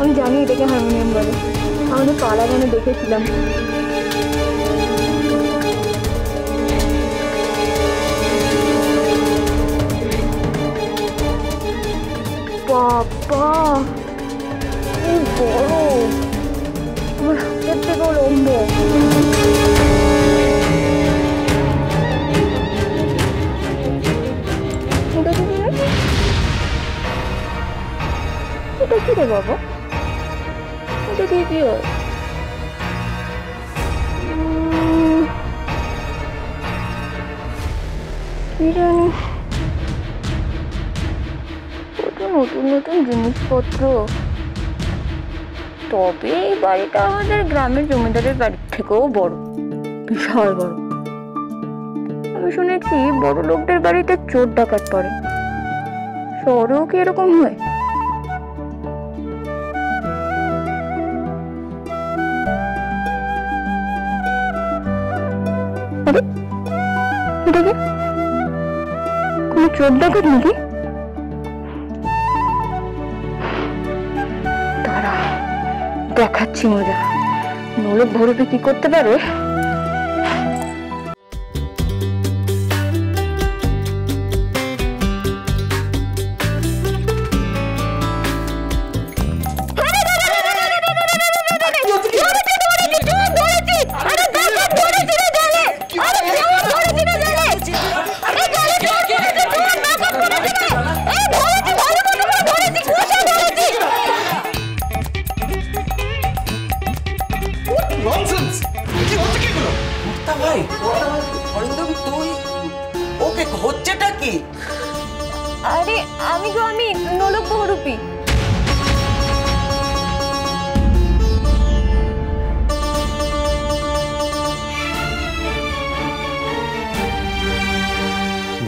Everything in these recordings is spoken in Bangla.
আমি জানি এটাকে হারমোনিয়াম বলে, আমাদের পাড়া গানে দেখেছিলাম। বাবা খুব বড়, আমার হাতের থেকেও লম্বা। এটা কি রে বাবা? এটা দিয়ে কি হয়? কি জানি, কত নতুন নতুন জিনিসপত্র। তবে এই বাড়িটা আমাদের গ্রামের জমিদারের বাড়ির থেকেও বড়, বিশাল বড়। আমি শুনেছি বড় লোকদের বাড়িতে চোর ডাকাত পড়ে, শহরেও কি এরকম হয়? কোনো চোর ডাকাত নাকি? দাঁড়া দেখাচ্ছি মজা, নোলক ভরবে কি করতে পারে। আরে আমি নোলক বহুরূপী।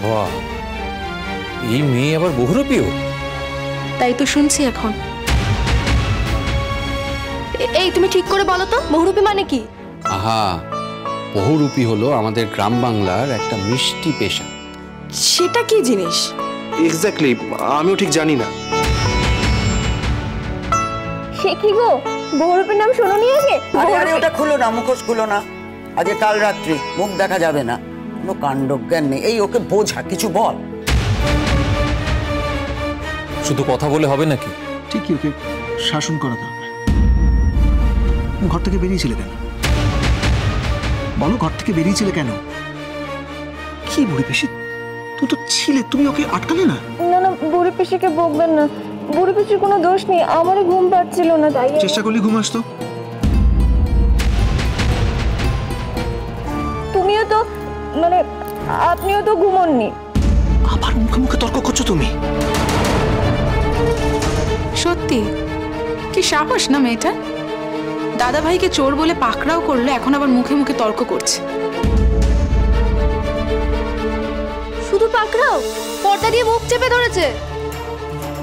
বাহ, এই মেয়ে আবার বহুরূপীও? তাই তো শুনছি এখন। এই তুমি ঠিক করে বলো তো, বহুরূপী মানে কি? আহা, বহুরূপী হলো আমাদের গ্রাম বাংলার একটা মিষ্টি পেশা। সেটা কি জিনিস? এক্স্যাক্টলি, আমিও ঠিক জানি না। সে কি গো, বহুরূপীর নাম শোনোনি আগে? আরে ওটা খুলো না, মুখোশ খুলো না। আজকে কাল রাত্রি মুখ দেখা যাবে না, কোনো কাণ্ডজ্ঞান নেই। এই ওকে বোঝা, কিছু বল। শুধু কথা বলে হবে নাকি? ঠিকই, ওকে শাসন করা দরকার। ঘর থেকে বেরিয়েছিলে কেন বলো? ঘর থেকে বেরিয়েছিলে কেন? কি বুড়ি পিসি, তুই তো ছিলে, তুমি ওকে আটকালে না? না না, বুড়ি পিসিকে বকবেন না, বুড়ি পিসির কোনো দোষ নেই, আমারই ঘুম পাচ্ছিল না তাই। চেষ্টা করলে ঘুম আসতো। তুমিও তো আপনিও তো ঘুমোননি। আবার মুখে মুখে তর্ক করছো তুমি? সত্যি কি সাহস না মেয়েটা, দাদা ভাইকে চোর বলে পাকড়াও করলো, এখন আবার মুখে মুখে তর্ক করছে। শুধু পাকড়াও, পর্দা দিয়ে মুখ চেপে ধরেছে।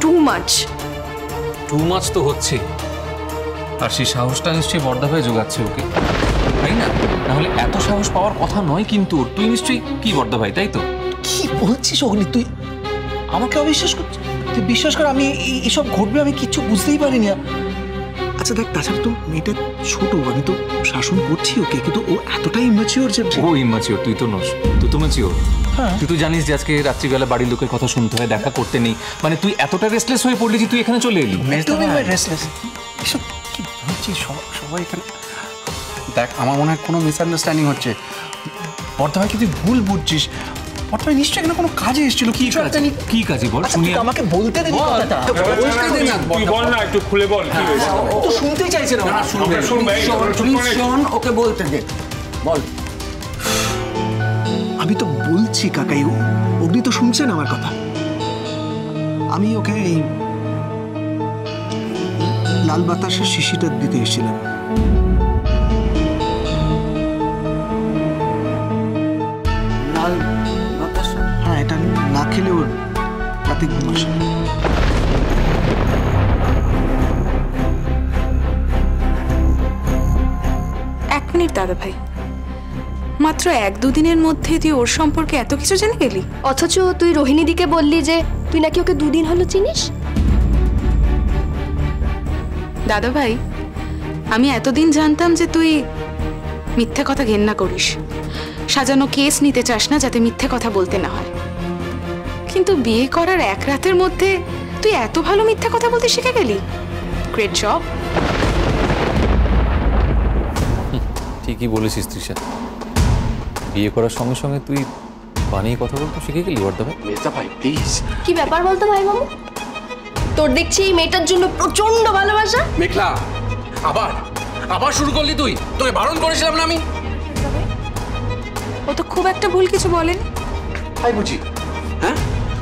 টু মাচ তো হচ্ছে। আর সেই সাহসটা নিশ্চয়ই বর্দা ভাই যোগাচ্ছে ওকে, তাই না? নাহলে এত সাহস পাওয়ার কথা নয় কিন্তু। তুই নিশ্চয়ই কি বর্দা ভাই, তাই তো? কি বলছিস অগ্নি, তুই আমাকে অবিশ্বাস করছিস? তুই বিশ্বাস কর, আমি এসব ঘটবে আমি কিচ্ছু বুঝতেই পারিনি। আচ্ছা দেখ, তাছাড়া তো মেয়েটা ছোট, আমি তো শাসন করছি ওকে, কিন্তু ও এতটাই ইম্যাচিওর যে। ও ইম্যাচিওর, তুই তো নস, তুই তো ম্যাচিওর। তুই তো জানিস যে আজকে রাত্রিবেলা বাড়ির লোকের কথা শুনতে হয়, দেখা করতে নেই। মানে তুই এতটা রেস্টলেস হয়ে পড়লি যে তুই এখানে চলে এলি। রেস্টলেস এসব কি বলছিস? সবাই এখানে দেখ, আমার মনে হয় কোনো মিসআন্ডারস্ট্যান্ডিং হচ্ছে। বর্দা ভাই, তুই ভুল বুঝছিস। বর্দা ভাই নিশ্চয়ই এখানে কোনো কাজে এসেছিল। কি কাজে বল, শুনি। আমাকে বলতে দে কথাটা। তুই বল না, একটু খুলে বল কি হয়েছে। ও তো শুনতেই চাইছে না। শোন, ওকে বলতে দে, বল। আমি তো বলছি কাকাই, অগ্নি তো শুনছেন আমার কথা। আমি ওকে এই লাল বাতাসের শিশিটা দিতে এসেছিলাম। লাল বাতাস? হ্যাঁ, এটা না খেলে ওর রাতে ঘুম আসে। এক মিনিট দাদা ভাই, মাত্র 1-2 দিনের মধ্যে তুই ওর সম্পর্কে এত কিছু জেনে গেলি? অথচ তুই রোহিণীদিকে বললি যে তুই নাকি ওকে 2 দিন হলো চিনিস। দাদা ভাই, আমি এতদিন জানতাম যে তুই মিথ্যে কথা ঘেন্না করিস, সাজানো কেস নিতে চাস না যাতে মিথ্যে কথা বলতে না হয়। কিন্তু বিয়ে করার এক রাতের মধ্যে তুই এত ভালো মিথ্যে কথা বলতে শিখে গেলি। Great job. ঠিকই বলেছিস তৃষা, বিয়ে করার সঙ্গে সঙ্গে তুই বানিয়ে কথা বলতে শিখে গেলি বর্দা ভাই। মেজদা ভাই প্লিজ। কি ব্যাপার বলতো ভাই মামু? তোর দেখছি এই মেয়েটার জন্য প্রচন্ড ভালোবাসা। মেঘলা, আবার আবার শুরু করলি তুই? তোকে বারণ করেছিলাম না আমি? ও তো খুব একটা ভুল কিছু বলেনি। তাই বুঝি? হ্যাঁ,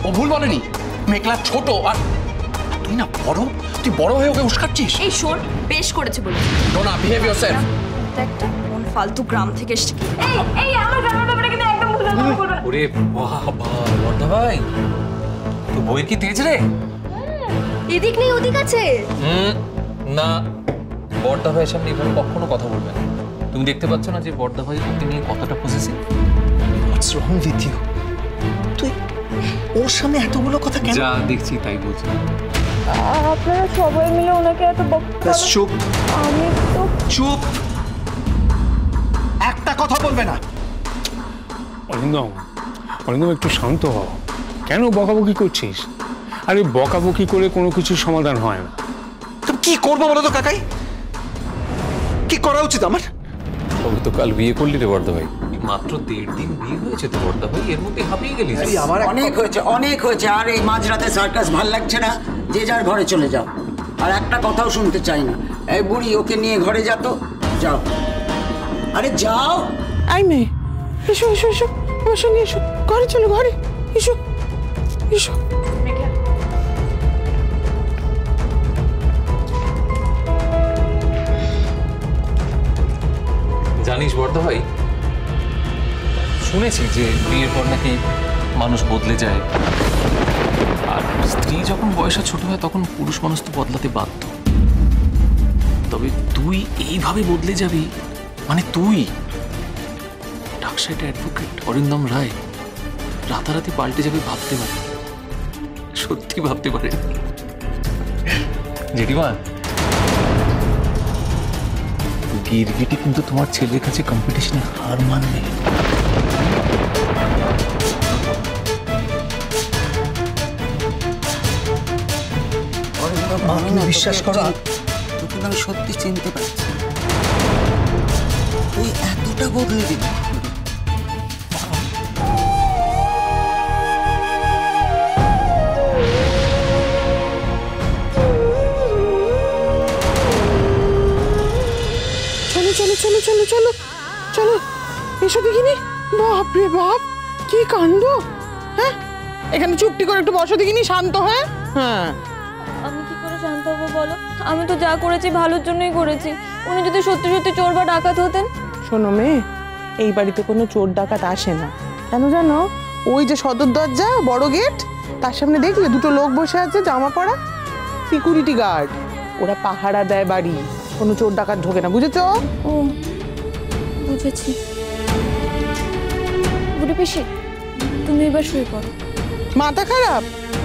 ও ভুল বলেনি। মেঘলা ছোট আর তুই না বড়, তুই বড় হয়ে ওকে উস্কাচ্ছিস। এই শোন, বেশ করেছে বলে। Dona behave yourself. একটা কোন ফালতু গ্রাম থেকে এসেছে। এই আমার গ্রামের ব্যাপারে কিন্তু একদম ভুল বলবে না। ওরে বাবা বর্দা ভাই, তো বইয়ের কি তেজ রে? এদিক নেই ওদিক আছে। না, বর্দা ভাইয়ের সামনে এভাবে কখনো কথা বলবে না। তুমি দেখতে পাচ্ছ না যে বর্দা ভাই ওকে নিয়ে কতটা positive? What's wrong with you? তুই ওর সামনে এতগুলো কথা কেন? যা দেখছি তাই বলছি। আপনারা সবাই মিলে ওনাকে এত চুপ আমি তো চুপ, একটা কথা বলবে না। অরিন্দম, অরিন্দম একটু শান্ত হও। কেন বকাবকি করছিস? আরে বকাবকি করে কোনো কিছুর সমাধান হয় না। তুমি কি করবো বলো তো কাকাই? কি করা উচিত আমার? তবে তো কাল বিয়ে করলি রে বর্দা ভাই। মাত্র 1.5 দিন বিয়ে হয়েছে তো বর্দা ভাই, এর মধ্যে হাঁপিয়ে গেলি। অনেক হয়েছে, অনেক হয়েছে। আর এই মাঝরাতে সার্কাস ভাল লাগছে না, যে যার ঘরে চলে যাও। আর একটা কথাও শুনতে চাই না। এই বুড়ি, ওকে নিয়ে ঘরে যা তো, যাও। আরে যাও। আই মেয়ে, এসো এসো এসো, আমার সঙ্গে এসো, ঘরে চলো, ঘরে এসো এসো। জানিস বর্দা ভাই, শুনেছি যে বিয়ের পর নাকি মানুষ বদলে যায়, আর স্ত্রী যখন বয়সে ছোট হয় তখন পুরুষ মানুষ তো বদলাতে বাধ্য। তবে তুই এইভাবে বদলে যাবি মানে তুই ডাকসাইড অ্যাডভোকেট অরিন্দম রায় রাতারাতি পাল্টে যাবে ভাবতে পারে, সত্যি ভাবতে পারে। জেঠিমা, গিরগিটি কিন্তু তোমার ছেলের কাছে কম্পিটিশনে হার মানবে। আমি না বিশ্বাস করো, তোকে আমি সত্যি চিনতে পারছি। তুই এতটা বদলে দিবি? চলো চলো চলো চলো চলো চলো, এসো দেখিনি। বাপ রে বাপ, কি কাণ্ড! হ্যাঁ, এখানে চুপটি করে একটু বসো দেখিনি, শান্ত হয়ে। হ্যাঁ, আমি কি করে শান্ত হবো বলো? আমি তো যা করেছি ভালোর জন্যই করেছি। উনি যদি সত্যি সত্যি চোর বা ডাকাত হতেন। শোনো মেয়ে, এই বাড়িতে কোনো চোর ডাকাত আসে না। কেন জানো? ওই যে সদর দরজা, বড় গেট, তার সামনে দেখলে দুটো লোক বসে আছে, জামা পরা, সিকিউরিটি গার্ড। ওরা পাহারা দেয় বাড়ি, কোনো চোর ডাকাত ঢোকে না, বুঝেছো? ও বুঝেছি। বুড়ি পিসি, তুমি এবার শুয়ে পড়ো। মাথা খারাপ?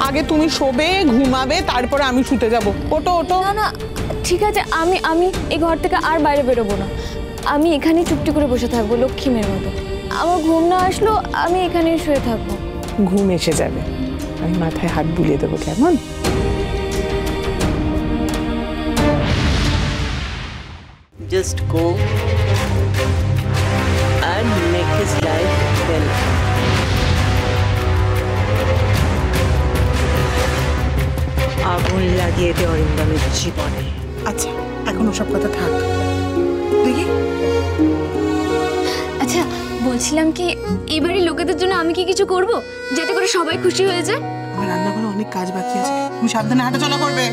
আগে তুমি শোবে, ঘুমাবে, তারপরে আমি শুতে যাব। ওটো ওটো। না না, ঠিক আছে, আমি আমি এই ঘর থেকে আর বাইরে বেরোবো না। আমি এখানেই চুপটি করে বসে থাকবো লক্ষ্মী মেয়ের মতো। আমার ঘুম না আসলো আমি এখানেই শুয়ে থাকবো। ঘুম এসে যাবে, আমি মাথায় হাত বুলিয়ে দেবো, কেমন? Just go and make his life well. আগুন লাগিয়ে দে অরিন্দমের জীবনে। আচ্ছা, এখন ওসব কথা থাক, দেখি। আচ্ছা, বলছিলাম কি, এবারে লোকেদের জন্য আমি কি কিছু করব যাতে করে সবাই খুশি হয়ে যায়? আমার রান্নাঘরে অনেক কাজ বাকি আছে, তুমি সাবধানে হাঁটাচলা করবে।